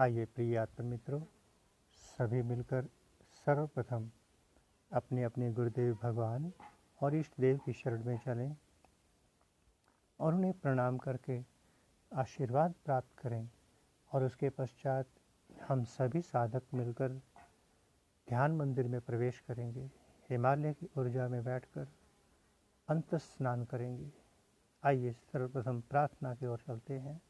आइए प्रिय आत्म मित्रों, सभी मिलकर सर्वप्रथम अपने अपने गुरुदेव भगवान और इष्ट देव की शरण में चलें और उन्हें प्रणाम करके आशीर्वाद प्राप्त करें। और उसके पश्चात हम सभी साधक मिलकर ध्यान मंदिर में प्रवेश करेंगे। हिमालय की ऊर्जा में बैठकर अंत स्नान करेंगे। आइए सर्वप्रथम प्रार्थना की ओर चलते हैं।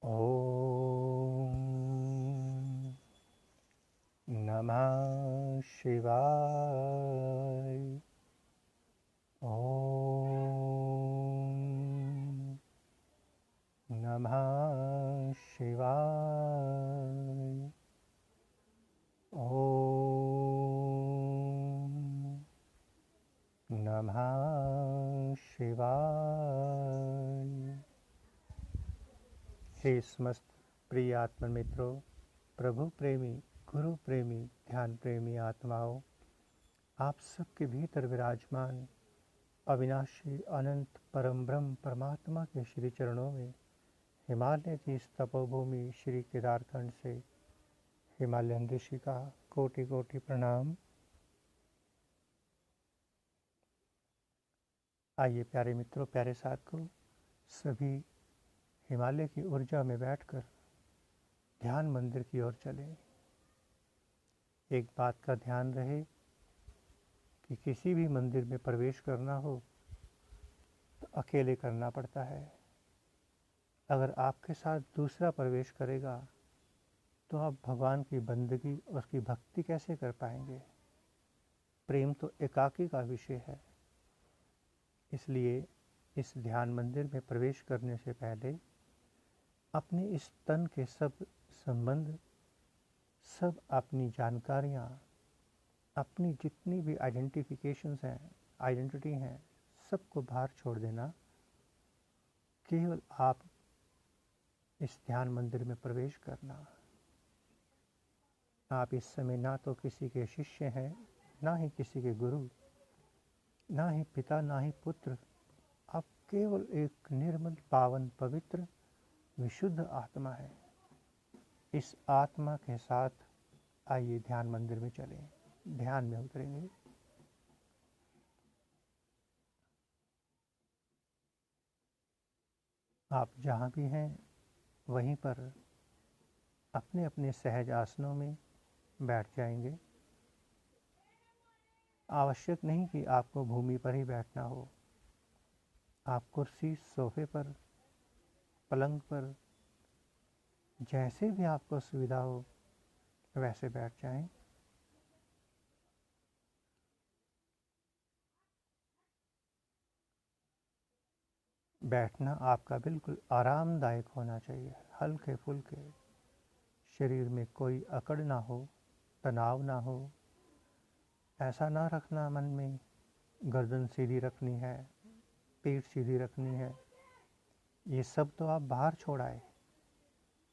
ओम नमः शिवाय। ओम नमः शिवाय। ओम नमः शिवाय। हे समस्त प्रिय आत्म मित्रों, प्रभु प्रेमी, गुरु प्रेमी, ध्यान प्रेमी आत्माओं, आप सबके भीतर विराजमान अविनाशी अनंत परम ब्रह्म परमात्मा के श्री चरणों में हिमालय की इस तपोभूमि श्री केदारखंड से हिमालयन ऋषि का कोटि कोटि प्रणाम। आइए प्यारे मित्रों, प्यारे साथियों, सभी हिमालय की ऊर्जा में बैठकर ध्यान मंदिर की ओर चलें। एक बात का ध्यान रहे कि किसी भी मंदिर में प्रवेश करना हो तो अकेले करना पड़ता है। अगर आपके साथ दूसरा प्रवेश करेगा तो आप भगवान की बंदगी और उसकी भक्ति कैसे कर पाएंगे। प्रेम तो एकाकी का विषय है। इसलिए इस ध्यान मंदिर में प्रवेश करने से पहले अपने इस तन के सब संबंध, सब अपनी जानकारियाँ, अपनी जितनी भी आइडेंटिफिकेशंस हैं, आइडेंटिटी हैं, सबको बाहर छोड़ देना। केवल आप इस ध्यान मंदिर में प्रवेश करना। आप इस समय ना तो किसी के शिष्य हैं, ना ही किसी के गुरु, ना ही पिता, ना ही पुत्र। आप केवल एक निर्मल, पावन, पवित्र, विशुद्ध आत्मा है। इस आत्मा के साथ आइए ध्यान मंदिर में चलें, ध्यान में उतरेंगे। आप जहाँ भी हैं वहीं पर अपने अपने सहज आसनों में बैठ जाएंगे। आवश्यक नहीं कि आपको भूमि पर ही बैठना हो। आप कुर्सी, सोफे पर, पलंग पर, जैसे भी आपको सुविधा हो वैसे बैठ जाएं। बैठना आपका बिल्कुल आरामदायक होना चाहिए, हल्के फुल्के, शरीर में कोई अकड़ ना हो, तनाव ना हो। ऐसा ना रखना मन में गर्दन सीधी रखनी है, पीठ सीधी रखनी है। ये सब तो आप बाहर छोड़ आए।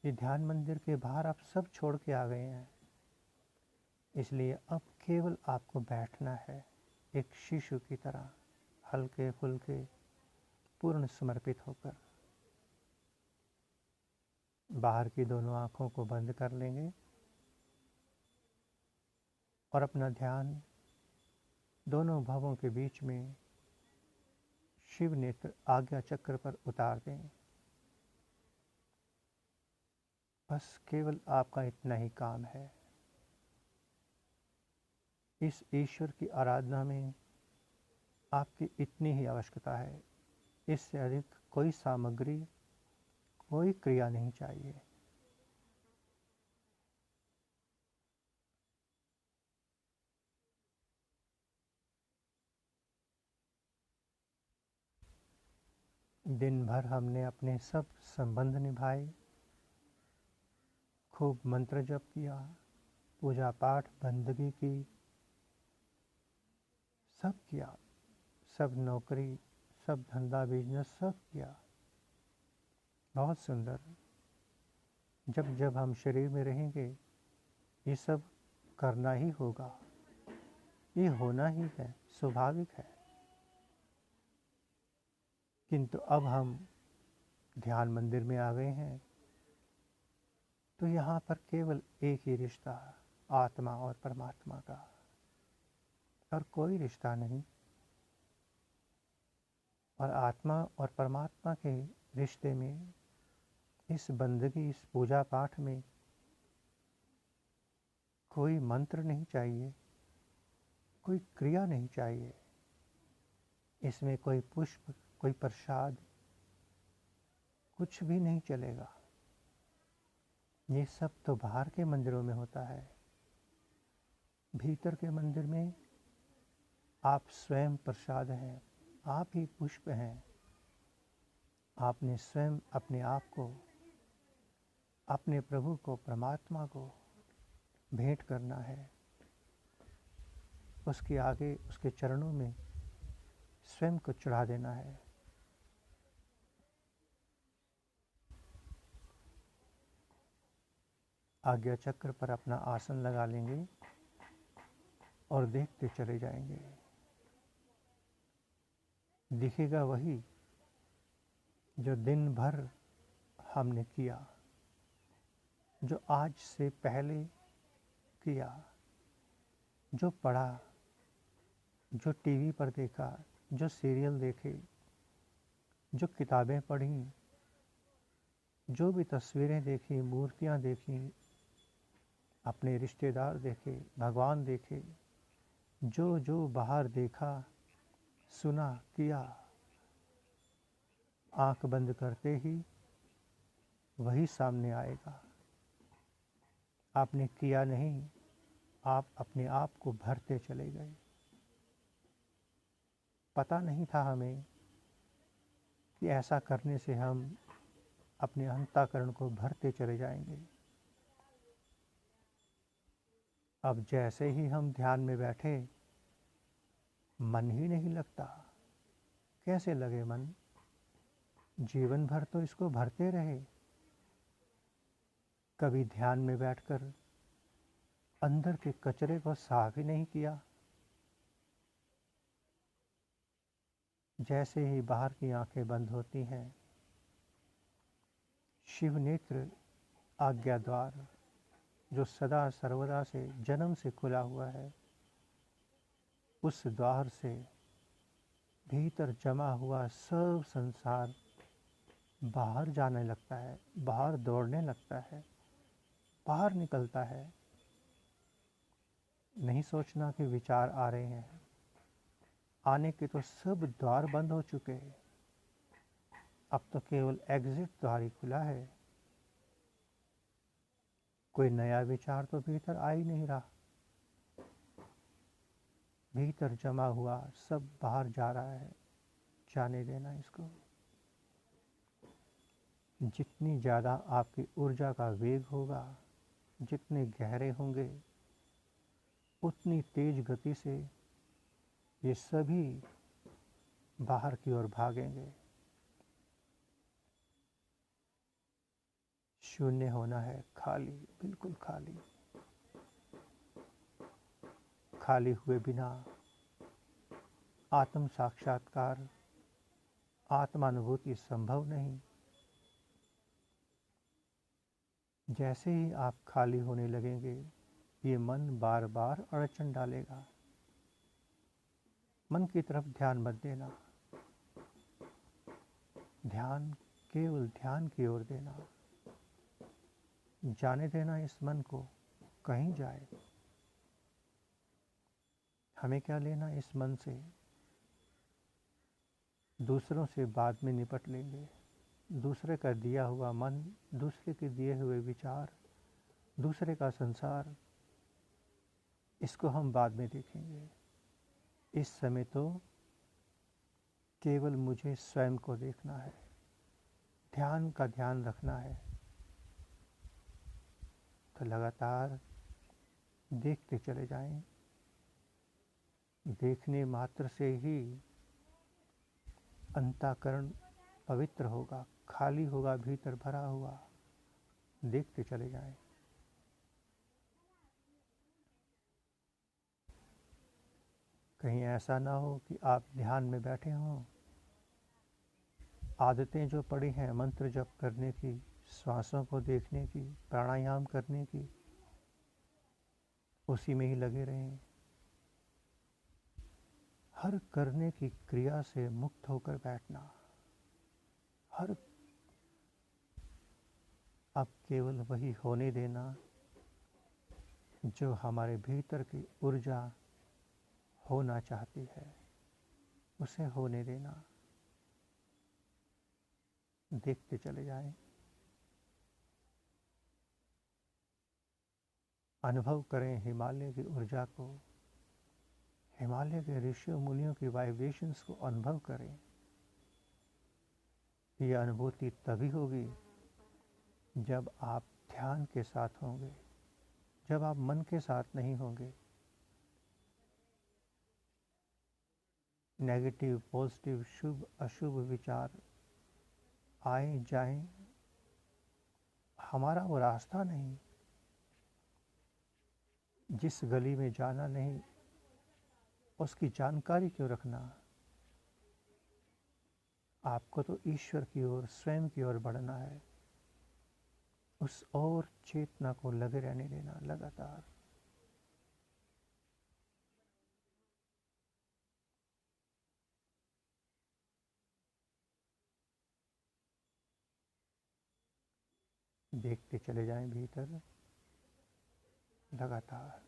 ये ध्यान मंदिर के बाहर आप सब छोड़ के आ गए हैं। इसलिए अब केवल आपको बैठना है, एक शिशु की तरह, हल्के फुल्के, पूर्ण समर्पित होकर। बाहर की दोनों आँखों को बंद कर लेंगे और अपना ध्यान दोनों भवों के बीच में शिव नेत्र आज्ञा चक्र पर उतार दें। बस केवल आपका इतना ही काम है। इस ईश्वर की आराधना में आपकी इतनी ही आवश्यकता है। इससे अधिक कोई सामग्री, कोई क्रिया नहीं चाहिए। दिन भर हमने अपने सब संबंध निभाए, खूब मंत्र जप किया, पूजा पाठ, बंदगी की, सब किया, सब नौकरी, सब धंधा, बिजनेस, सब किया। बहुत सुंदर। जब जब हम शरीर में रहेंगे ये सब करना ही होगा, ये होना ही है, स्वाभाविक है। किंतु अब हम ध्यान मंदिर में आ गए हैं तो यहाँ पर केवल एक ही रिश्ता, आत्मा और परमात्मा का, और कोई रिश्ता नहीं। और आत्मा और परमात्मा के रिश्ते में, इस बंदगी, इस पूजा पाठ में कोई मंत्र नहीं चाहिए, कोई क्रिया नहीं चाहिए। इसमें कोई पुष्प, कोई प्रसाद, कुछ भी नहीं चलेगा। ये सब तो बाहर के मंदिरों में होता है। भीतर के मंदिर में आप स्वयं प्रसाद हैं, आप ही पुष्प हैं। आपने स्वयं अपने आप को, अपने प्रभु को, परमात्मा को भेंट करना है। उसके आगे, उसके चरणों में स्वयं को चढ़ा देना है। आज्ञा चक्र पर अपना आसन लगा लेंगे और देखते चले जाएंगे। दिखेगा वही जो दिन भर हमने किया, जो आज से पहले किया, जो पढ़ा, जो टीवी पर देखा, जो सीरियल देखे, जो किताबें पढ़ी, जो भी तस्वीरें देखी, मूर्तियाँ देखी, अपने रिश्तेदार देखे, भगवान देखे, जो जो बाहर देखा, सुना, किया, आंख बंद करते ही वही सामने आएगा। आपने किया नहीं, आप अपने आप को भरते चले गए। पता नहीं था हमें कि ऐसा करने से हम अपने अंतःकरण को भरते चले जाएंगे। अब जैसे ही हम ध्यान में बैठे, मन ही नहीं लगता। कैसे लगे मन? जीवन भर तो इसको भरते रहे, कभी ध्यान में बैठकर अंदर के कचरे को साफ ही नहीं किया। जैसे ही बाहर की आंखें बंद होती हैं, शिव नेत्र आज्ञा द्वार जो सदा सर्वदा से जन्म से खुला हुआ है, उस द्वार से भीतर जमा हुआ सब संसार बाहर जाने लगता है, बाहर दौड़ने लगता है, बाहर निकलता है। नहीं सोचना कि विचार आ रहे हैं, आने के तो सब द्वार बंद हो चुके हैं। अब तो केवल एग्जिट द्वार ही खुला है। कोई नया विचार तो भीतर आ ही नहीं रहा। भीतर जमा हुआ सब बाहर जा रहा है। जाने देना इसको। जितनी ज़्यादा आपकी ऊर्जा का वेग होगा, जितने गहरे होंगे, उतनी तेज गति से ये सभी बाहर की ओर भागेंगे। शून्य होना है, खाली, बिल्कुल खाली। खाली हुए बिना आत्म साक्षात्कार, आत्मानुभूति संभव नहीं। जैसे ही आप खाली होने लगेंगे, ये मन बार बार अड़चन डालेगा। मन की तरफ ध्यान मत देना। ध्यान केवल ध्यान की ओर देना। जाने देना इस मन को, कहीं जाए। हमें क्या लेना इस मन से? दूसरों से बाद में निपट लेंगे। दूसरे का दिया हुआ मन, दूसरे के दिए हुए विचार, दूसरे का संसार, इसको हम बाद में देखेंगे। इस समय तो केवल मुझे स्वयं को देखना है, ध्यान का ध्यान रखना है। तो लगातार देखते चले जाएं। देखने मात्र से ही अंतःकरण पवित्र होगा, खाली होगा, भीतर भरा हुआ। देखते चले जाएं। कहीं ऐसा ना हो कि आप ध्यान में बैठे हों, आदतें जो पड़ी हैं मंत्र जप करने की, श्वासों को देखने की, प्राणायाम करने की, उसी में ही लगे रहें। हर करने की क्रिया से मुक्त होकर बैठना। हर अब केवल वही होने देना जो हमारे भीतर की ऊर्जा होना चाहती है, उसे होने देना। देखते चले जाएं। अनुभव करें हिमालय की ऊर्जा को, हिमालय के ऋषियों मुनियों की वाइब्रेशंस को अनुभव करें। यह अनुभूति तभी होगी जब आप ध्यान के साथ होंगे, जब आप मन के साथ नहीं होंगे। नेगेटिव, पॉजिटिव, शुभ अशुभ विचार आए जाएं, हमारा वो रास्ता नहीं। जिस गली में जाना नहीं, उसकी जानकारी क्यों रखना? आपको तो ईश्वर की ओर, स्वयं की ओर बढ़ना है। उस और चेतना को लगे रहने देना लगातार। देखते चले जाएं भीतर लगातार।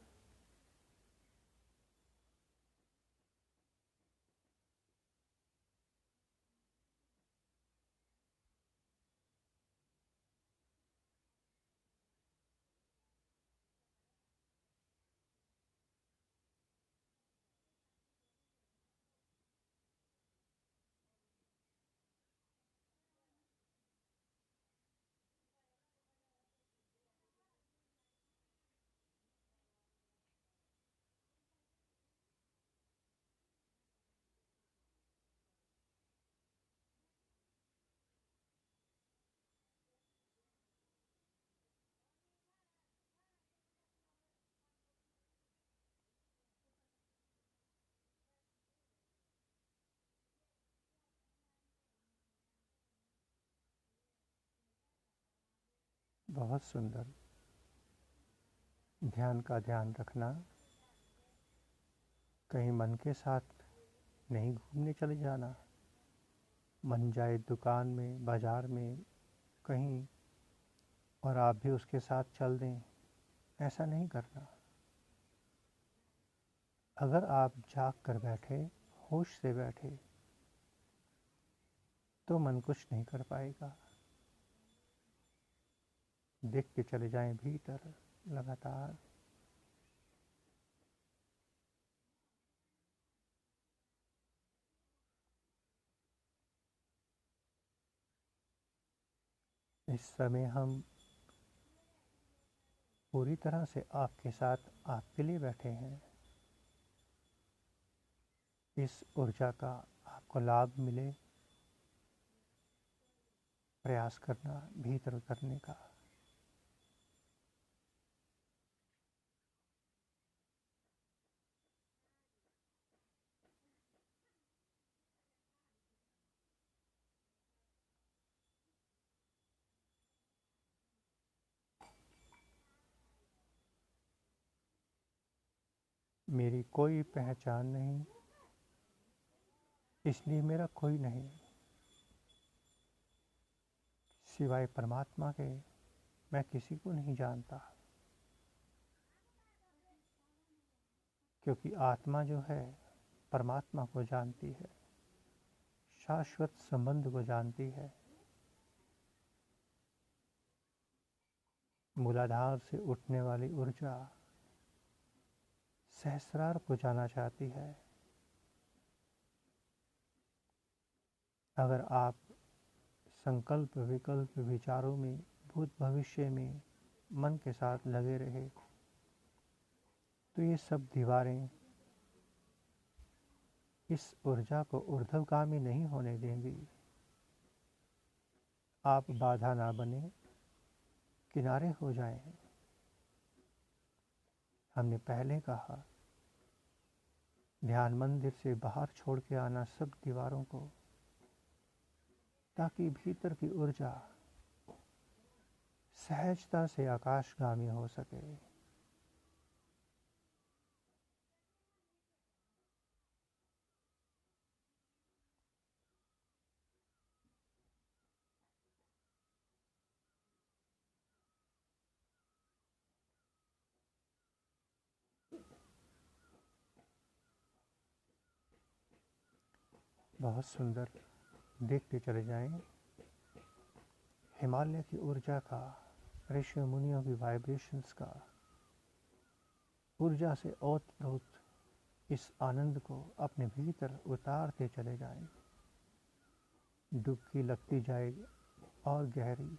बहुत सुंदर। ध्यान का ध्यान रखना, कहीं मन के साथ नहीं घूमने चले जाना। मन जाए दुकान में, बाजार में, कहीं, और आप भी उसके साथ चल दें, ऐसा नहीं करना। अगर आप जाग कर बैठे, होश से बैठे, तो मन कुछ नहीं कर पाएगा। देखते चले जाएं भीतर लगातार। इस समय हम पूरी तरह से आपके साथ, आपके लिए बैठे हैं। इस ऊर्जा का आपको लाभ मिले, प्रयास करना भीतर उतरने का। मेरी कोई पहचान नहीं, इसलिए मेरा कोई नहीं। सिवाय परमात्मा के मैं किसी को नहीं जानता। क्योंकि आत्मा जो है परमात्मा को जानती है, शाश्वत संबंध को जानती है। मूलाधार से उठने वाली ऊर्जा सहस्रार को जाना चाहती है। अगर आप संकल्प विकल्प विचारों में, भूत भविष्य में मन के साथ लगे रहे, तो ये सब दीवारें इस ऊर्जा को ऊर्ध्वगामी नहीं होने देंगी। आप बाधा ना बने, किनारे हो जाएं। हमने पहले कहा, ध्यान मंदिर से बाहर छोड़ के आना सब दीवारों को, ताकि भीतर की ऊर्जा सहजता से आकाशगामी हो सके। बहुत सुंदर। देखते चले जाएं हिमालय की ऊर्जा का, ऋषि मुनियों की वाइब्रेशंस का। ऊर्जा से ओतप्रोत इस आनंद को अपने भीतर उतारते चले जाएं। डुबकी लगती जाएगी और गहरी।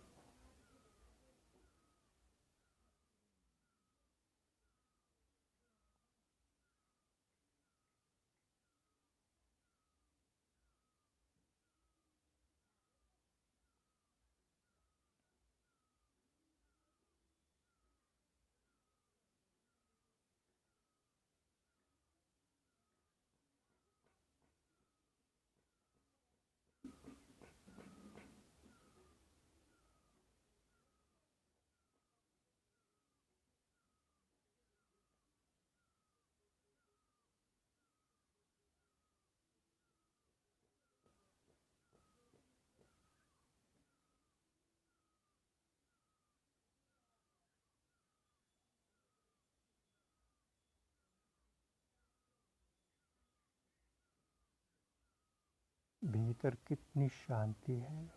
भीतर कितनी शांति है,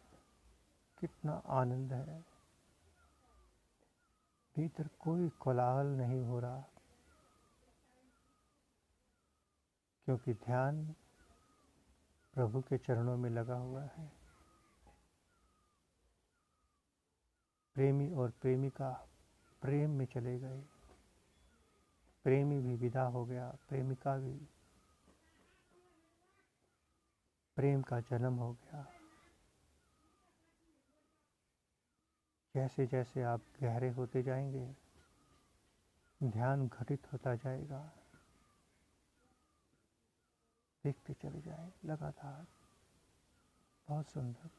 कितना आनंद है। भीतर कोई कोलाहल नहीं हो रहा, क्योंकि ध्यान प्रभु के चरणों में लगा हुआ है। प्रेमी और प्रेमिका प्रेम में चले गए। प्रेमी भी विदा हो गया, प्रेमिका भी। प्रेम का जन्म हो गया। जैसे जैसे आप गहरे होते जाएंगे, ध्यान घटित होता जाएगा। देखते चले जाएं लगातार। बहुत सुंदर।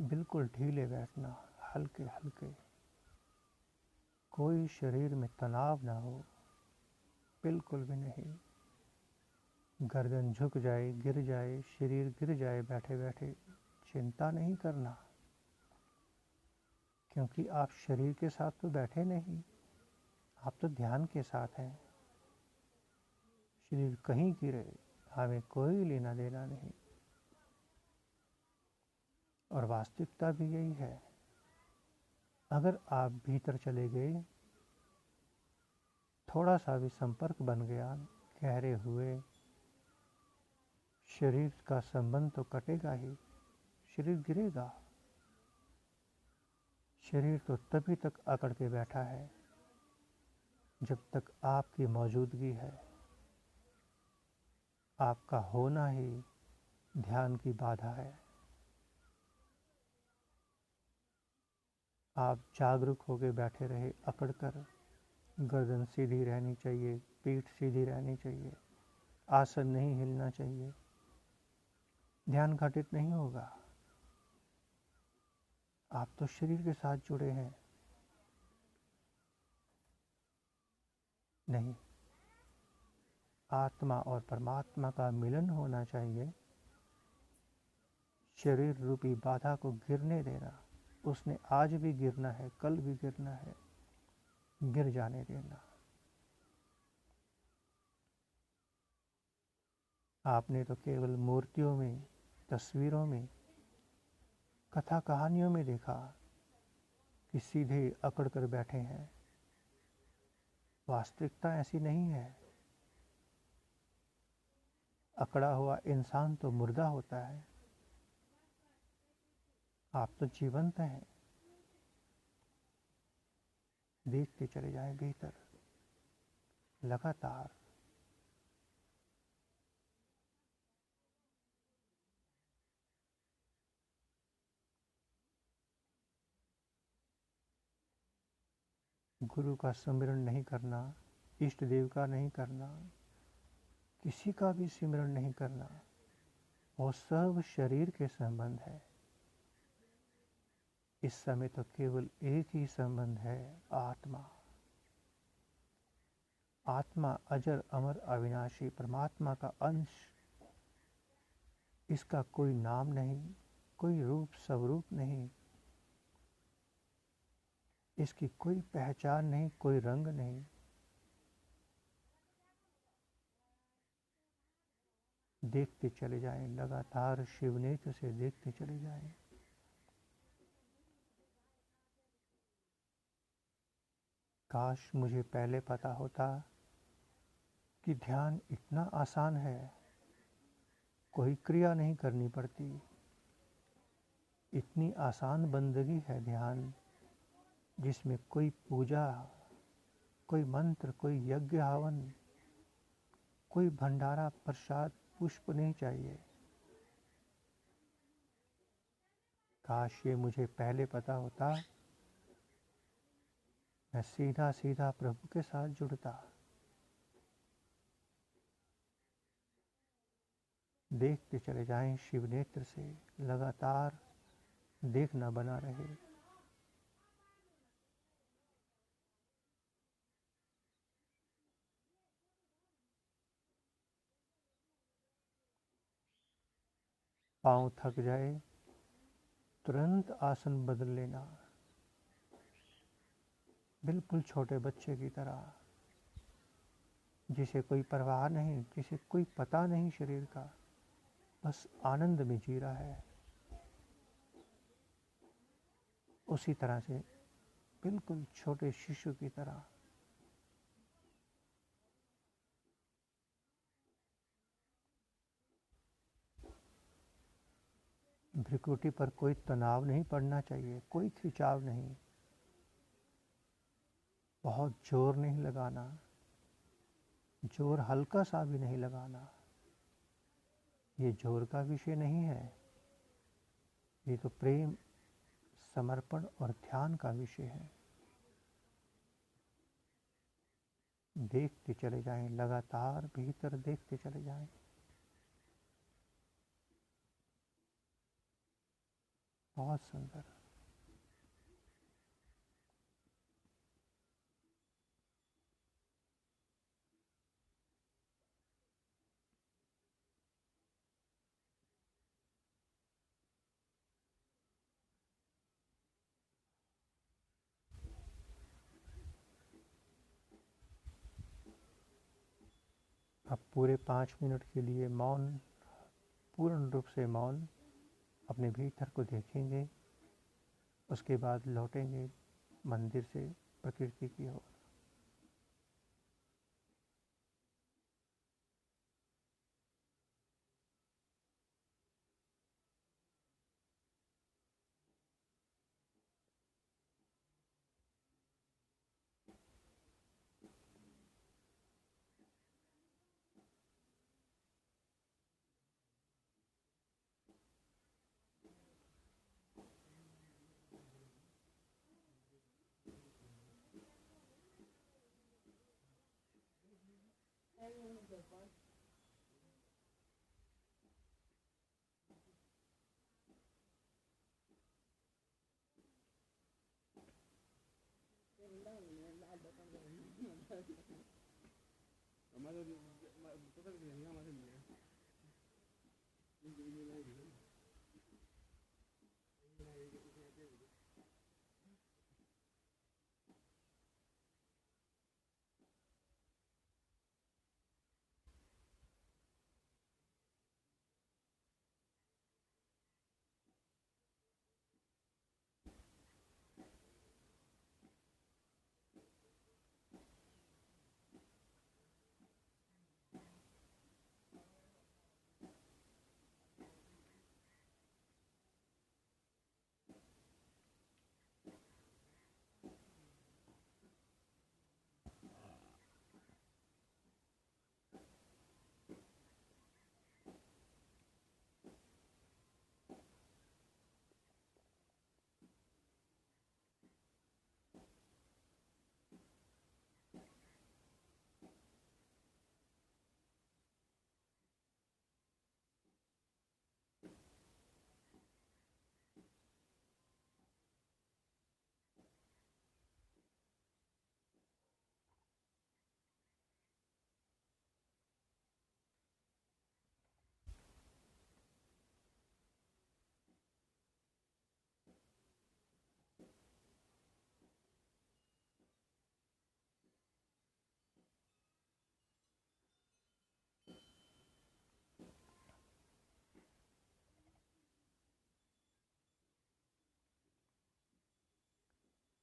बिल्कुल ढीले बैठना, हल्के हल्के, कोई शरीर में तनाव ना हो, बिल्कुल भी नहीं। गर्दन झुक जाए, गिर जाए, शरीर गिर जाए बैठे बैठे, चिंता नहीं करना, क्योंकि आप शरीर के साथ तो बैठे नहीं, आप तो ध्यान के साथ हैं। शरीर कहीं गिरे, हमें कोई लेना देना नहीं। और वास्तविकता भी यही है। अगर आप भीतर चले गए, थोड़ा सा भी संपर्क बन गया, गहरे हुए, शरीर का संबंध तो कटेगा ही, शरीर गिरेगा। शरीर तो तभी तक अकड़ के बैठा है जब तक आपकी मौजूदगी है। आपका होना ही ध्यान की बाधा है। आप जागरूक होकर बैठे रहे अकड़ कर, गर्दन सीधी रहनी चाहिए, पीठ सीधी रहनी चाहिए, आसन नहीं हिलना चाहिए, ध्यान घटित नहीं होगा। आप तो शरीर के साथ जुड़े हैं। नहीं, आत्मा और परमात्मा का मिलन होना चाहिए। शरीर रूपी बाधा को गिरने देना, उसने आज भी गिरना है, कल भी गिरना है, गिर जाने देना। आपने तो केवल मूर्तियों में, तस्वीरों में, कथा कहानियों में देखा कि सीधे अकड़ कर बैठे हैं। वास्तविकता ऐसी नहीं है। अकड़ा हुआ इंसान तो मुर्दा होता है। आप तो जीवंत हैं। देखते चले जाएं भीतर, लगातार। गुरु का स्मरण नहीं करना, इष्ट देव का नहीं करना, किसी का भी स्मरण नहीं करना, वो सब शरीर के संबंध है। इस समय तो केवल एक ही संबंध है, आत्मा। आत्मा अजर अमर अविनाशी परमात्मा का अंश। इसका कोई नाम नहीं, कोई रूप स्वरूप नहीं, इसकी कोई पहचान नहीं, कोई रंग नहीं। देखते चले जाएं, लगातार शिवनेत्र से देखते चले जाएं। काश मुझे पहले पता होता कि ध्यान इतना आसान है, कोई क्रिया नहीं करनी पड़ती, इतनी आसान बंदगी है ध्यान, जिसमें कोई पूजा, कोई मंत्र, कोई यज्ञ हवन, कोई भंडारा प्रसाद पुष्प नहीं चाहिए। काश ये मुझे पहले पता होता, मैं सीधा सीधा प्रभु के साथ जुड़ता। देखते चले जाएं शिव नेत्र से, लगातार देखना बना रहे। पाँव थक जाए, तुरंत आसन बदल लेना, बिल्कुल छोटे बच्चे की तरह, जिसे कोई परवाह नहीं, जिसे कोई पता नहीं शरीर का, बस आनंद में जी रहा है। उसी तरह से बिल्कुल छोटे शिशु की तरह। भ्रिकुटी पर कोई तनाव नहीं पड़ना चाहिए, कोई खिंचाव नहीं, बहुत जोर नहीं लगाना, जोर हल्का सा भी नहीं लगाना। ये जोर का विषय नहीं है, ये तो प्रेम, समर्पण और ध्यान का विषय है। देखते चले जाएं, लगातार भीतर देखते चले जाएं। बहुत सुंदर। अब पूरे 5 मिनट के लिए मौन, पूर्ण रूप से मौन अपने भीतर को देखेंगे। उसके बाद लौटेंगे मंदिर से प्रकृति की ओर।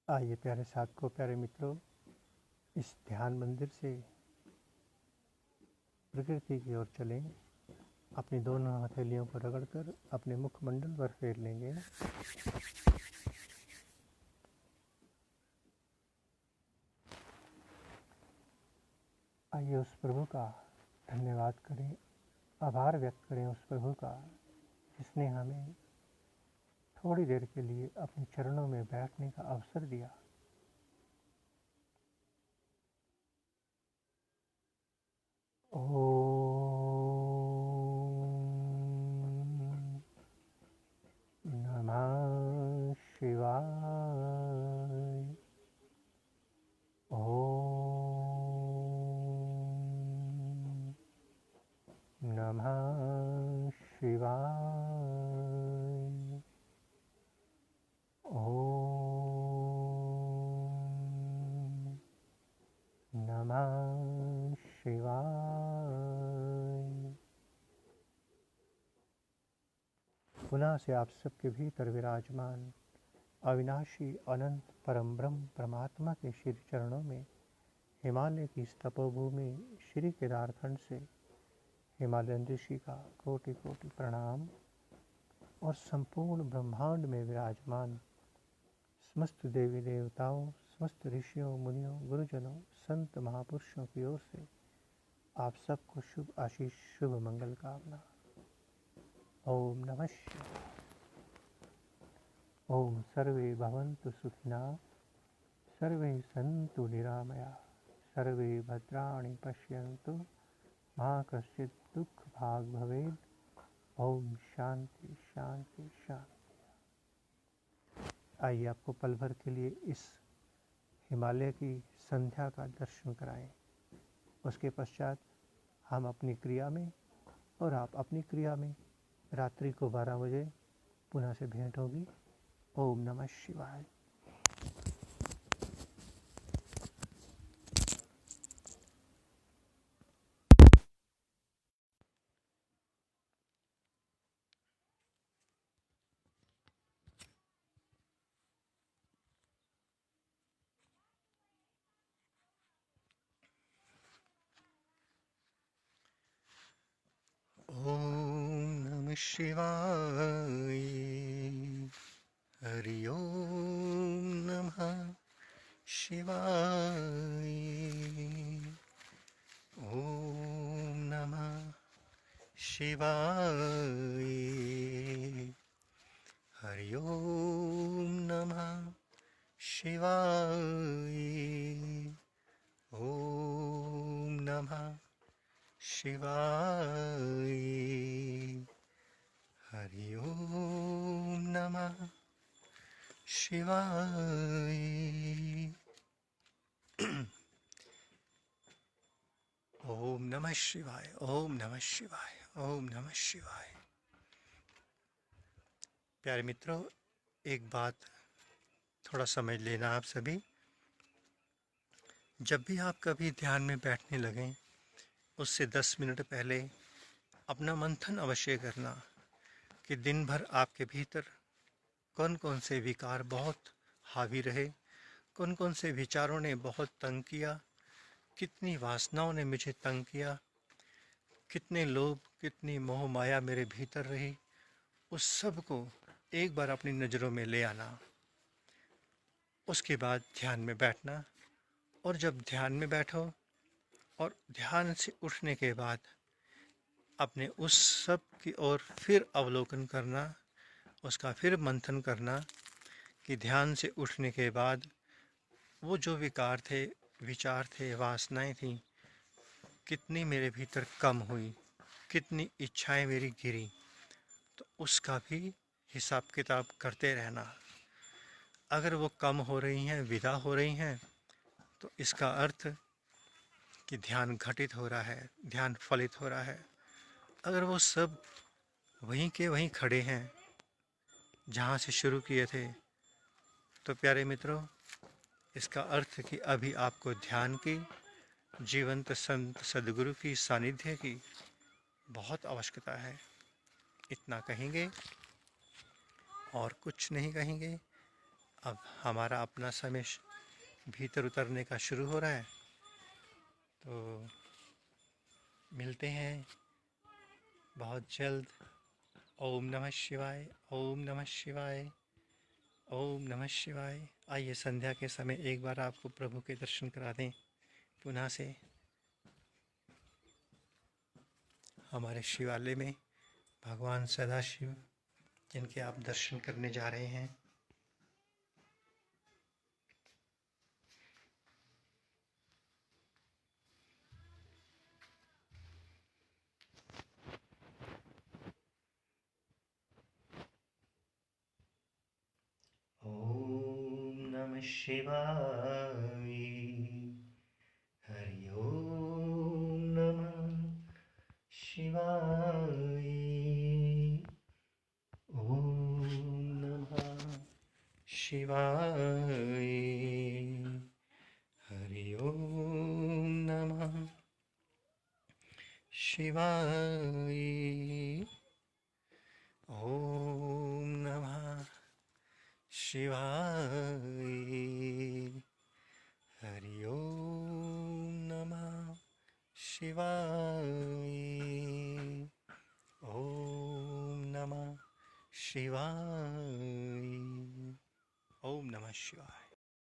आइए प्यारे साथियों, प्यारे मित्रों, इस ध्यान मंदिर से प्रकृति की ओर चलें। अपनी दोनों हथेलियों को रगड़कर अपने मुखमंडल पर फेर लेंगे। आइए उस प्रभु का धन्यवाद करें, आभार व्यक्त करें उस प्रभु का जिसने हमें थोड़ी देर के लिए अपने चरणों में बैठने का अवसर दिया। ओम नमः शिवाय। ओम नमः शिवाय। ओम नमः शिवाय। पुनः से आप सबके भीतर विराजमान अविनाशी अनंत परम ब्रह्म परमात्मा के श्री चरणों में हिमालय की तपोभूमि श्री केदारखंड से हिमालयन ऋषि का कोटि कोटि प्रणाम और संपूर्ण ब्रह्मांड में विराजमान समस्त देवी देवताओं, समस्त ऋषियों, मुनियों, गुरुजनों, संत महापुरुषों की ओर से आप सबको शुभ आशीष, शुभ मंगल कामना। ओम नमः शिवाय। ओम सर्वे भवन्तु सुखिनः, सर्वे सन्तु निरामया, सर्वे भद्राणि पश्यन्तु, मा कश्चित् दुःखभाग् भवेत्। ओम शांति शांति शांति। आइए आपको पल भर के लिए इस हिमालय की संध्या का दर्शन कराएं। उसके पश्चात हम अपनी क्रिया में और आप अपनी क्रिया में रात्रि को 12 बजे पुनः से भेंट होगी। ओम नमः शिवाय। ओम नमः शिवाय। हरि ओम नमः शिवाय। ओम नमः शिवाय। हरि ओम नमः शिवाय। ओम नमः शिवाय। हरि ओम नमः शिवाय। ओम नमः शिवाय। ओम नमः शिवाय। ओम नमः शिवाय। प्यारे मित्रों, एक बात थोड़ा समझ लेना आप सभी। जब भी आप कभी ध्यान में बैठने लगें, उससे 10 मिनट पहले अपना मंथन अवश्य करना कि दिन भर आपके भीतर कौन कौन से विकार बहुत हावी रहे, कौन कौन से विचारों ने बहुत तंग किया, कितनी वासनाओं ने मुझे तंग किया, कितने लोभ, कितनी मोह माया मेरे भीतर रही। उस सब को एक बार अपनी नज़रों में ले आना। उसके बाद ध्यान में बैठना, और जब ध्यान में बैठो और ध्यान से उठने के बाद अपने उस सब की ओर फिर अवलोकन करना, उसका फिर मंथन करना कि ध्यान से उठने के बाद वो जो विकार थे, विचार थे, वासनाएं थीं, कितनी मेरे भीतर कम हुई, कितनी इच्छाएं मेरी गिरी। तो उसका भी हिसाब किताब करते रहना। अगर वो कम हो रही हैं, विदा हो रही हैं, तो इसका अर्थ कि ध्यान घटित हो रहा है, ध्यान फलित हो रहा है। अगर वो सब वहीं के वहीं खड़े हैं जहाँ से शुरू किए थे, तो प्यारे मित्रों, इसका अर्थ कि अभी आपको ध्यान की, जीवंत संत सदगुरु की सानिध्य की बहुत आवश्यकता है। इतना कहेंगे और कुछ नहीं कहेंगे। अब हमारा अपना समय भीतर उतरने का शुरू हो रहा है, तो मिलते हैं बहुत जल्द। ओम नमः शिवाय। ओम नमः शिवाय। ओम नमः शिवाय। आइए संध्या के समय एक बार आपको प्रभु के दर्शन करा दें पुनः से। हमारे शिवालय में भगवान सदाशिव, जिनके आप दर्शन करने जा रहे हैं, ओम नमः शिवाय। हरि ओम नमः शिवाय। ओम नमः शिवाय। हरि ओम नमः शिवाय। ओम नमः शिवाय। हरि ओम नमः शिवाय। ओम नमः शिवाय। ओम नमः शिवाय।